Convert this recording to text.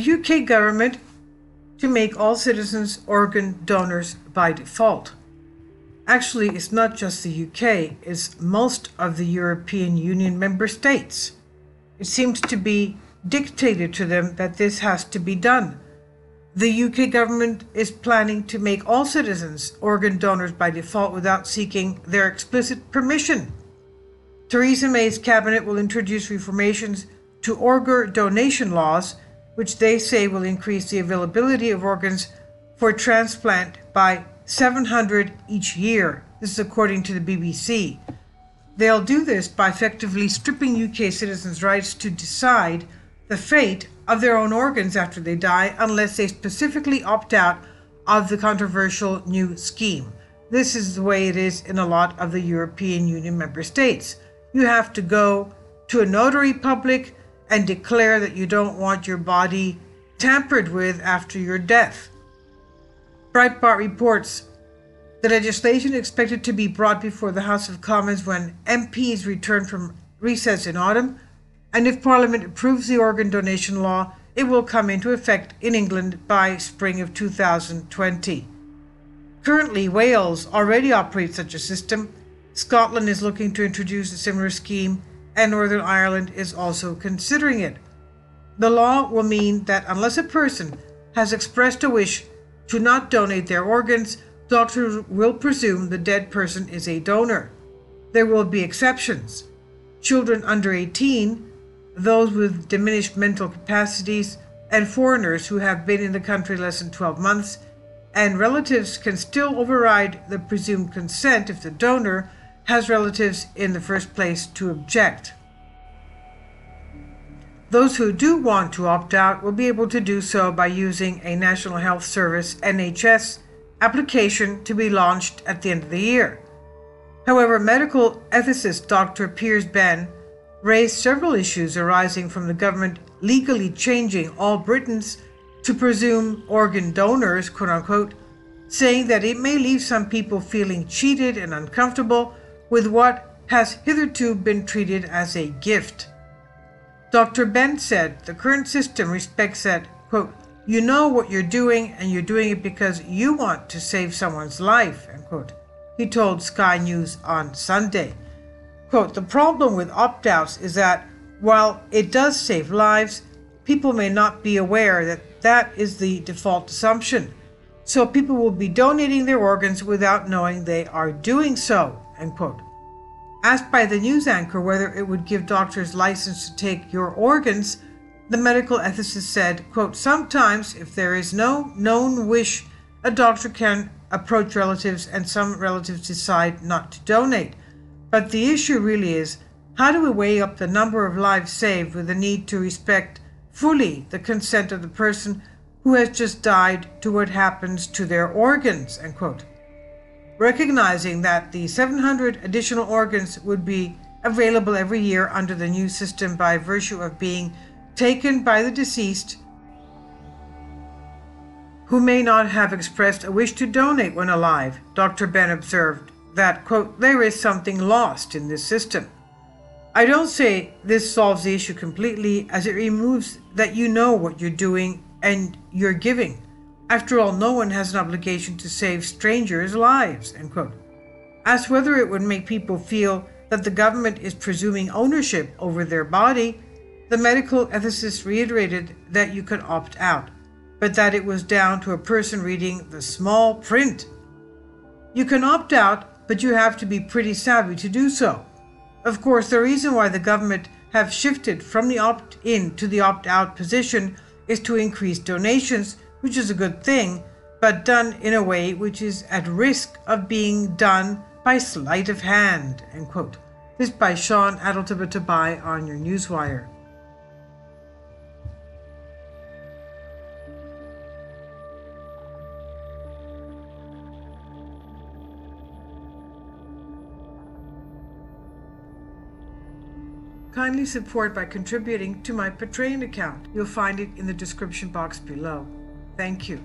The UK government to make all citizens organ donors by default. Actually, it's not just the UK, it's most of the European Union member states. It seems to be dictated to them that this has to be done. The UK government is planning to make all citizens organ donors by default without seeking their explicit permission. Theresa May's cabinet will introduce reformations to organ donation laws, which they say will increase the availability of organs for transplant by 700 each year. This is according to the BBC. They'll do this by effectively stripping UK citizens' rights to decide the fate of their own organs after they die, unless they specifically opt out of the controversial new scheme. This is the way it is in a lot of the European Union member states. You have to go to a notary public and declare that you don't want your body tampered with after your death. Breitbart reports the legislation is expected to be brought before the House of Commons when MPs return from recess in autumn, and if Parliament approves the organ donation law, it will come into effect in England by spring of 2020. Currently, Wales already operates such a system. Scotland is looking to introduce a similar scheme, and Northern Ireland is also considering it. The law will mean that unless a person has expressed a wish to not donate their organs, doctors will presume the dead person is a donor. There will be exceptions. Children under 18, those with diminished mental capacities, and foreigners who have been in the country less than 12 months, and relatives can still override the presumed consent if the donor has relatives in the first place to object. Those who do want to opt out will be able to do so by using a National Health Service (NHS) application to be launched at the end of the year. However, medical ethicist Dr. Piers Ben raised several issues arising from the government legally changing all Britons to presume organ donors, quote-unquote, saying that it may leave some people feeling cheated and uncomfortable with what has hitherto been treated as a gift. Dr. Ben said the current system respects that, quote, you know what you're doing and you're doing it because you want to save someone's life, end quote. He told Sky News on Sunday. Quote, the problem with opt-outs is that while it does save lives, people may not be aware that that is the default assumption. So people will be donating their organs without knowing they are doing so, end quote. Asked by the news anchor whether it would give doctors license to take your organs, the medical ethicist said, quote, sometimes if there is no known wish, a doctor can approach relatives and some relatives decide not to donate. But the issue really is, how do we weigh up the number of lives saved with the need to respect fully the consent of the person who has just died to what happens to their organs, end quote. Recognizing that the 700 additional organs would be available every year under the new system by virtue of being taken by the deceased who may not have expressed a wish to donate when alive, Dr. Ben observed that, quote, there is something lost in this system. I don't say this solves the issue completely, as it removes that you know what you're doing and you're giving. After all, no one has an obligation to save strangers' lives, end quote. Asked whether it would make people feel that the government is presuming ownership over their body, the medical ethicist reiterated that you could opt out, but that it was down to a person reading the small print. You can opt out, but you have to be pretty savvy to do so. Of course, the reason why the government have shifted from the opt-in to the opt-out position is to increase donations, which is a good thing, but done in a way which is at risk of being done by sleight of hand, end quote. This by Sean Adeltabatabai on your Newswire. Kindly support by contributing to my Patreon account. You'll find it in the description box below. Thank you.